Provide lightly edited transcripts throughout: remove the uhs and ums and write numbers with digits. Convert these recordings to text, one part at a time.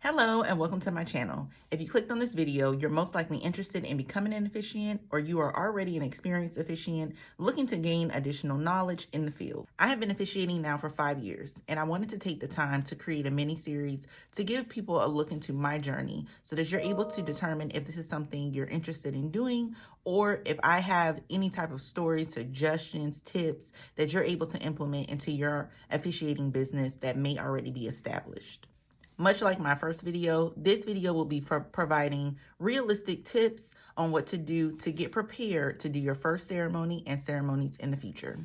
Hello and welcome to my channel. If you clicked on this video, you're most likely interested in becoming an officiant, or you are already an experienced officiant looking to gain additional knowledge in the field. I have been officiating now for 5 years, and I wanted to take the time to create a mini series to give people a look into my journey so that you're able to determine if this is something you're interested in doing, or if I have any type of stories, suggestions, tips that you're able to implement into your officiating business that may already be established. Much like my first video, this video will be providing realistic tips on what to do to get prepared to do your first ceremony and ceremonies in the future.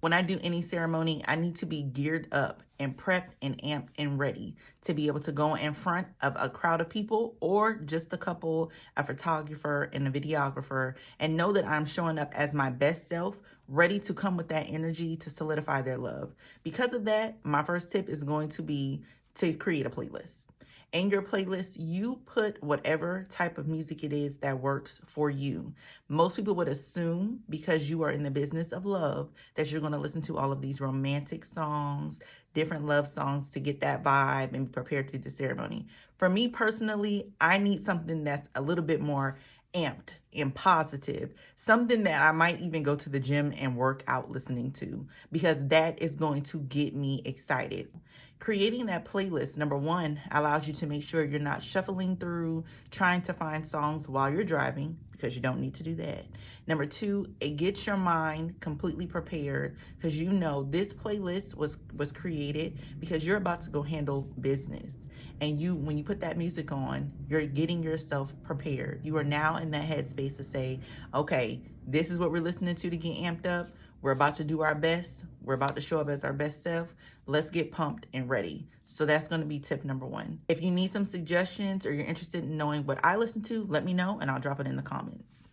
When I do any ceremony, I need to be geared up and prepped and amped and ready to be able to go in front of a crowd of people or just a couple, a photographer and a videographer, and know that I'm showing up as my best self, ready to come with that energy to solidify their love. Because of that, my first tip is going to be to create a playlist. In your playlist, you put whatever type of music it is that works for you. Most people would assume, because you are in the business of love, that you're going to listen to all of these romantic songs, different love songs to get that vibe and be prepared to do the ceremony. For me personally, I need something that's a little bit more amped and positive, something that I might even go to the gym and work out listening to, because that is going to get me excited. Creating that playlist, number one, allows you to make sure you're not shuffling through trying to find songs while you're driving, because you don't need to do that. Number two, it gets your mind completely prepared, because you know this playlist was created because you're about to go handle business. And when you put that music on, you're getting yourself prepared. You are now in that headspace to say, okay, this is what we're listening to get amped up. We're about to do our best. We're about to show up as our best self. Let's get pumped and ready. So that's going to be tip number one. If you need some suggestions or you're interested in knowing what I listen to, let me know and I'll drop it in the comments.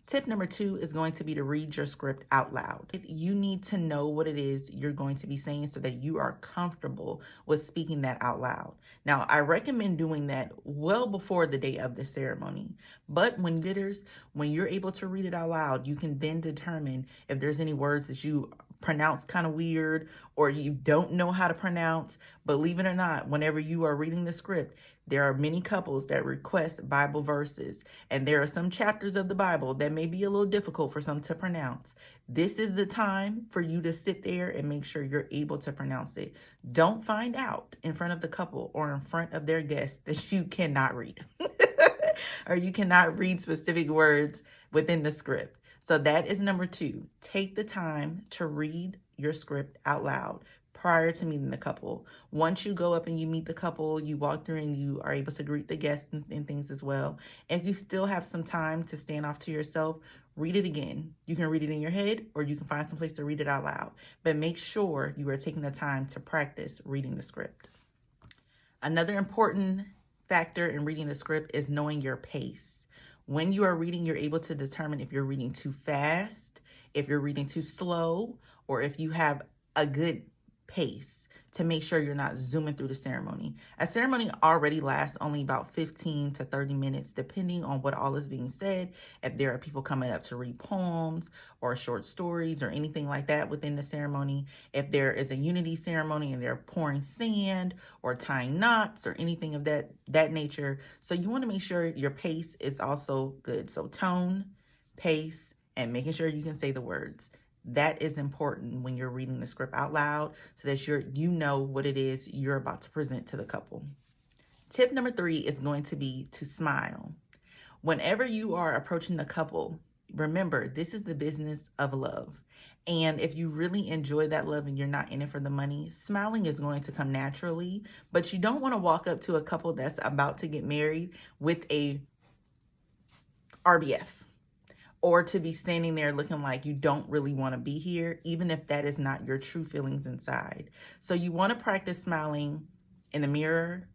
Tip number two is going to be to read your script out loud. You need to know what it is you're going to be saying so that you are comfortable with speaking that out loud. Now, I recommend doing that well before the day of the ceremony. But when you're able to read it out loud, you can then determine if there's any words that you pronounce kind of weird or you don't know how to pronounce. Believe it or not, whenever you are reading the script, there are many couples that request Bible verses, and there are some chapters of the Bible that may be a little difficult for some to pronounce. This is the time for you to sit there and make sure you're able to pronounce it. Don't find out in front of the couple or in front of their guests that you cannot read or you cannot read specific words within the script. So that is number two. Take the time to read your script out loud prior to meeting the couple. Once you go up and you meet the couple, you walk through and you are able to greet the guests and things as well. If you still have some time to stand off to yourself, read it again. You can read it in your head or you can find some place to read it out loud. But make sure you are taking the time to practice reading the script. Another important factor in reading the script is knowing your pace. When you are reading, you're able to determine if you're reading too fast, if you're reading too slow, or if you have a good pace to make sure you're not zooming through the ceremony. A ceremony already lasts only about 15 to 30 minutes, depending on what all is being said. If there are people coming up to read poems or short stories or anything like that within the ceremony, if there is a unity ceremony and they're pouring sand or tying knots or anything of that nature. So you want to make sure your pace is also good. So tone, pace, and making sure you can say the words. That is important when you're reading the script out loud so that you know what it is you're about to present to the couple. Tip number three is going to be to smile. Whenever you are approaching the couple, remember, this is the business of love. And if you really enjoy that love and you're not in it for the money, smiling is going to come naturally. But you don't want to walk up to a couple that's about to get married with a RBF, or to be standing there looking like you don't really want to be here, even if that is not your true feelings inside. So you want to practice smiling in the mirror,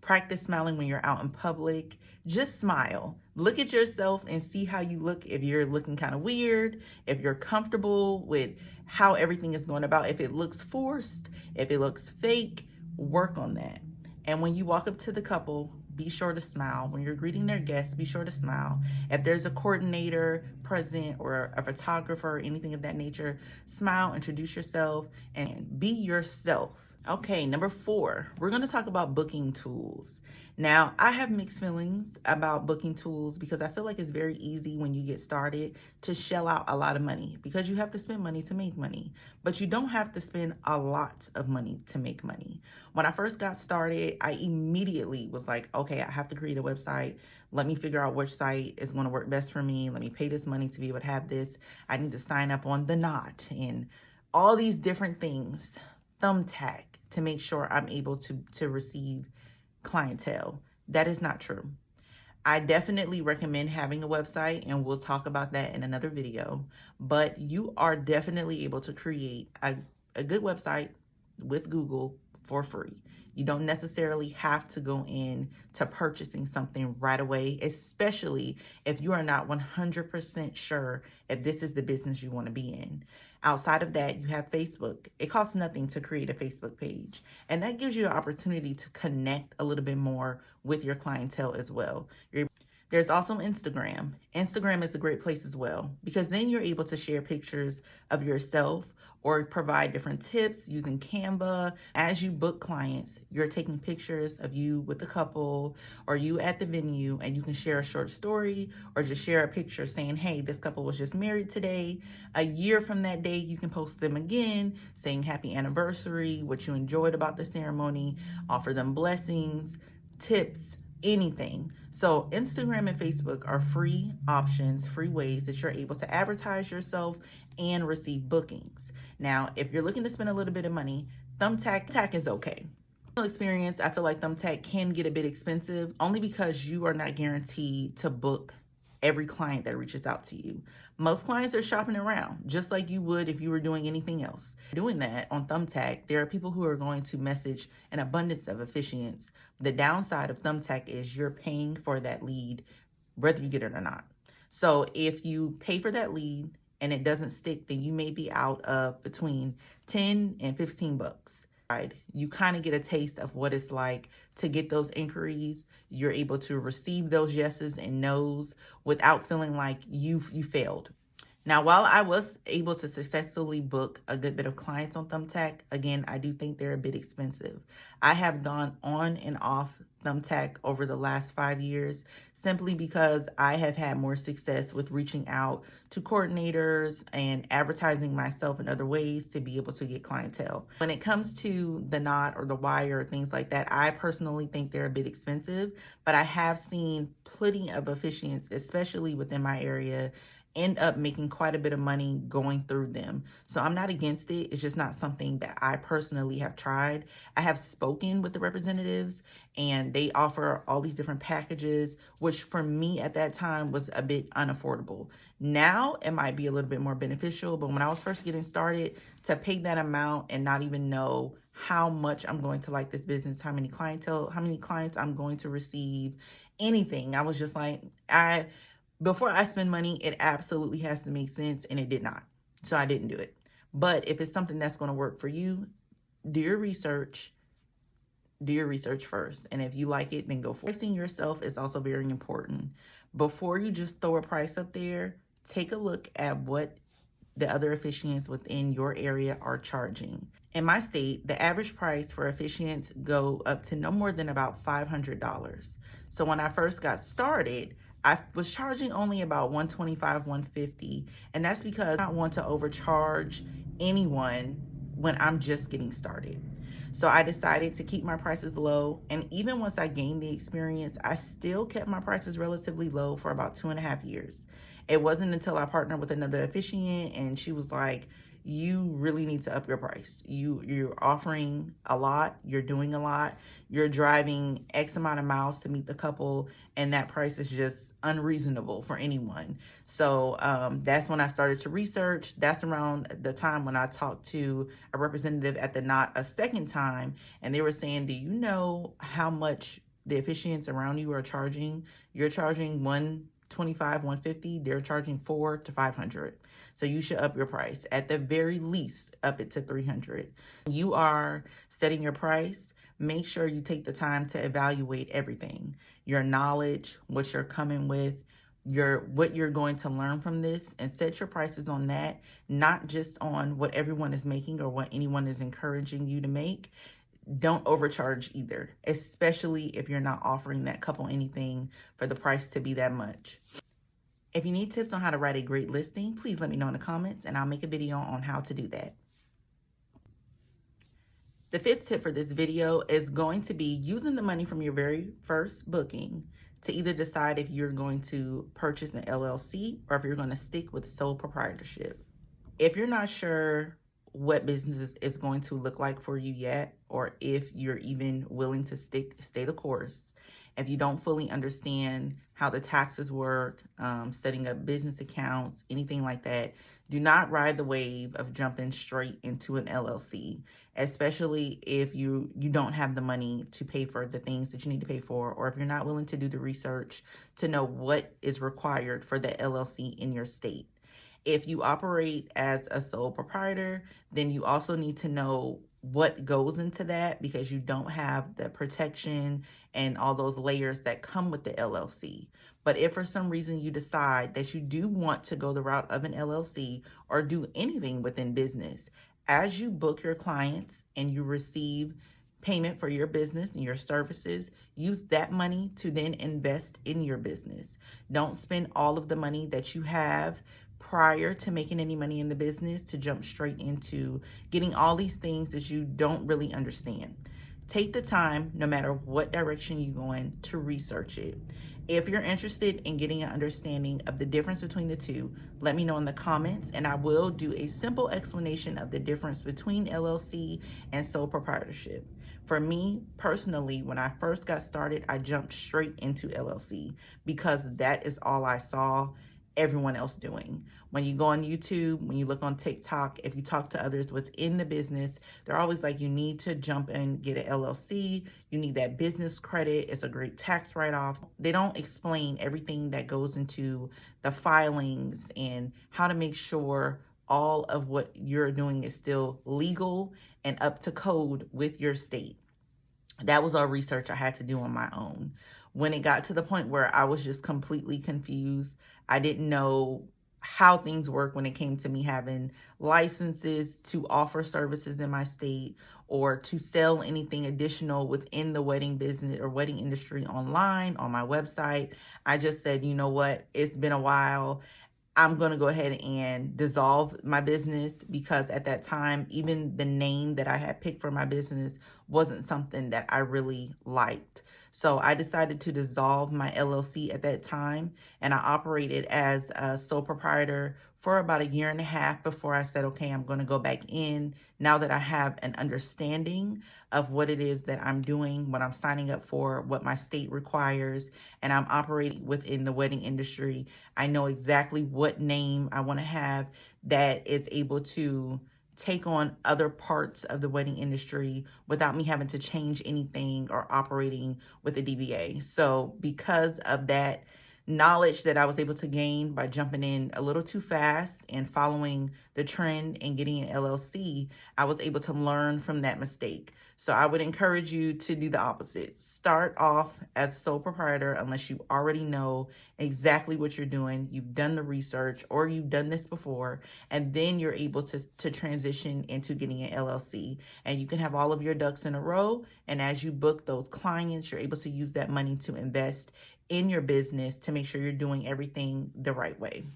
practice smiling when you're out in public. Just smile. Look at yourself and see how you look. If you're looking kind of weird, if you're comfortable with how everything is going about, if it looks forced, if it looks fake, work on that. And when you walk up to the couple, be sure to smile. When you're greeting their guests, be sure to smile. If there's a coordinator present or a photographer or anything of that nature, smile, introduce yourself, and be yourself. Okay, number 4, we're going to talk about booking tools. Now, I have mixed feelings about booking tools because I feel like it's very easy when you get started to shell out a lot of money because you have to spend money to make money, but you don't have to spend a lot of money to make money. When I first got started, I immediately was like, okay, I have to create a website. Let me figure out which site is going to work best for me. Let me pay this money to be able to have this. I need to sign up on The Knot and all these different things. Thumbtack to make sure I'm able to receive clientele. That is not true. I definitely recommend having a website, and we'll talk about that in another video, but you are definitely able to create a good website with Google for free. You don't necessarily have to go in to purchasing something right away, especially if you are not 100% sure if this is the business you want to be in. Outside of that, you have Facebook. It costs nothing to create a Facebook page, and that gives you an opportunity to connect a little bit more with your clientele as well. There's also Instagram. Instagram is a great place as well because then you're able to share pictures of yourself or provide different tips using Canva. As you book clients, you're taking pictures of you with a couple or you at the venue, and you can share a short story or just share a picture saying, hey, this couple was just married today. A year from that day, you can post them again saying happy anniversary, what you enjoyed about the ceremony, offer them blessings, tips, anything. So Instagram and Facebook are free options, free ways that you're able to advertise yourself and receive bookings. Now, if you're looking to spend a little bit of money, Thumbtack is okay. Experience, I feel like Thumbtack can get a bit expensive only because you are not guaranteed to book every client that reaches out to you. Most clients are shopping around just like you would if you were doing anything else. Doing that on Thumbtack, there are people who are going to message an abundance of officiants. The downside of Thumbtack is you're paying for that lead whether you get it or not. So if you pay for that lead and it doesn't stick, then you may be out of between 10 and 15 bucks. You kind of get a taste of what it's like to get those inquiries. You're able to receive those yeses and nos without feeling like you failed. Now, while I was able to successfully book a good bit of clients on Thumbtack, again, I do think they're a bit expensive. I have gone on and off Thumbtack over the last 5 years simply because I have had more success with reaching out to coordinators and advertising myself in other ways to be able to get clientele. When it comes to The Knot or The Wire, things like that, I personally think they're a bit expensive, but I have seen plenty of officiants, especially within my area, end up making quite a bit of money going through them. So I'm not against it. It's just not something that I personally have tried. I have spoken with the representatives and they offer all these different packages, which for me at that time was a bit unaffordable. Now it might be a little bit more beneficial, but when I was first getting started, to pay that amount and not even know how much I'm going to like this business, how many clients I'm going to receive, anything, I was just like, before I spend money, it absolutely has to make sense, and it did not. So I didn't do it. But if it's something that's going to work for you, do your research. Do your research first. And if you like it, then go for it. Pricing yourself is also very important. Before you just throw a price up there, take a look at what the other officiants within your area are charging. In my state, the average price for officiants go up to no more than about $500. So when I first got started, I was charging only about $125, $150, and that's because I don't want to overcharge anyone when I'm just getting started. So I decided to keep my prices low, and even once I gained the experience, I still kept my prices relatively low for about 2.5 years. It wasn't until I partnered with another officiant and she was like, you really need to up your price. You're offering a lot, you're doing a lot, you're driving X amount of miles to meet the couple, and that price is just unreasonable for anyone. So that's when I started to research. That's around the time when I talked to a representative at the Knot a second time, and they were saying, do you know how much the officiants around you are charging? You're charging $125, $150, they're charging $400 to $500. So you should up your price. At the very least, up it to $300. You are setting your price. Make sure you take the time to evaluate everything. Your knowledge, what you're coming with, what you're going to learn from this, and set your prices on that, not just on what everyone is making or what anyone is encouraging you to make. don't overcharge either, especially if you're not offering that couple anything for the price to be that much. If you need tips on how to write a great listing, please let me know in the comments and I'll make a video on how to do that. The fifth tip for this video is going to be using the money from your very first booking to either decide if you're going to purchase an LLC or if you're going to stick with sole proprietorship. If you're not sure what business is going to look like for you yet, or if you're even willing to stay the course, if you don't fully understand how the taxes work, setting up business accounts, anything like that, do not ride the wave of jumping straight into an LLC, especially if you don't have the money to pay for the things that you need to pay for, or if you're not willing to do the research to know what is required for the LLC in your state. If you operate as a sole proprietor, then you also need to know what goes into that, because you don't have the protection and all those layers that come with the LLC. But if for some reason you decide that you do want to go the route of an LLC or do anything within business, as you book your clients and you receive payment for your business and your services, use that money to then invest in your business. Don't spend all of the money that you have prior to making any money in the business to jump straight into getting all these things that you don't really understand. Take the time, no matter what direction you go in, to research it. If you're interested in getting an understanding of the difference between the two, let me know in the comments and I will do a simple explanation of the difference between LLC and sole proprietorship. For me personally, when I first got started, I jumped straight into LLC because that is all I saw everyone else doing. When you go on YouTube, when you look on TikTok, if you talk to others within the business, they're always like, you need to jump and get an LLC. You need that business credit. It's a great tax write-off. They don't explain everything that goes into the filings and how to make sure all of what you're doing is still legal and up to code with your state. That was all research I had to do on my own. When it got to the point where I was just completely confused, I didn't know how things work when it came to me having licenses to offer services in my state or to sell anything additional within the wedding business or wedding industry online on my website. I just said, you know what, it's been a while. I'm going to go ahead and dissolve my business, because at that time, even the name that I had picked for my business wasn't something that I really liked. So I decided to dissolve my LLC at that time, and I operated as a sole proprietor for about 1.5 years before I said, okay, I'm going to go back in now that I have an understanding of what it is that I'm doing, what I'm signing up for, what my state requires, and I'm operating within the wedding industry. I know exactly what name I want to have that is able to take on other parts of the wedding industry without me having to change anything or operating with a DBA. So because of that knowledge that I was able to gain by jumping in a little too fast and following the trend and getting an LLC, I was able to learn from that mistake. So I would encourage you to do the opposite. Start off as a sole proprietor unless you already know exactly what you're doing, you've done the research, or you've done this before, and then you're able to transition into getting an LLC. And you can have all of your ducks in a row, and as you book those clients, you're able to use that money to invest in your business to make sure you're doing everything the right way.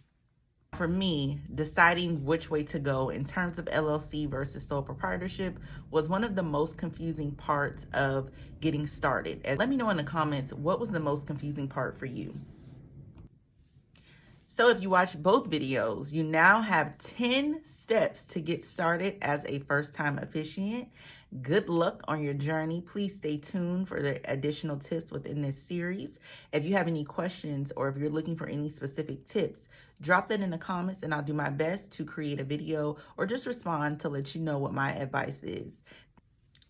For me, deciding which way to go in terms of LLC versus sole proprietorship was one of the most confusing parts of getting started. And let me know in the comments, what was the most confusing part for you? So if you watch both videos, you now have 10 steps to get started as a first-time officiant. Good luck on your journey. Please stay tuned for the additional tips within this series. If you have any questions or if you're looking for any specific tips, drop that in the comments and I'll do my best to create a video or just respond to let you know what my advice is.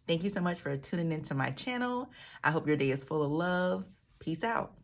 Thank you so much for tuning into my channel. I hope your day is full of love. Peace out.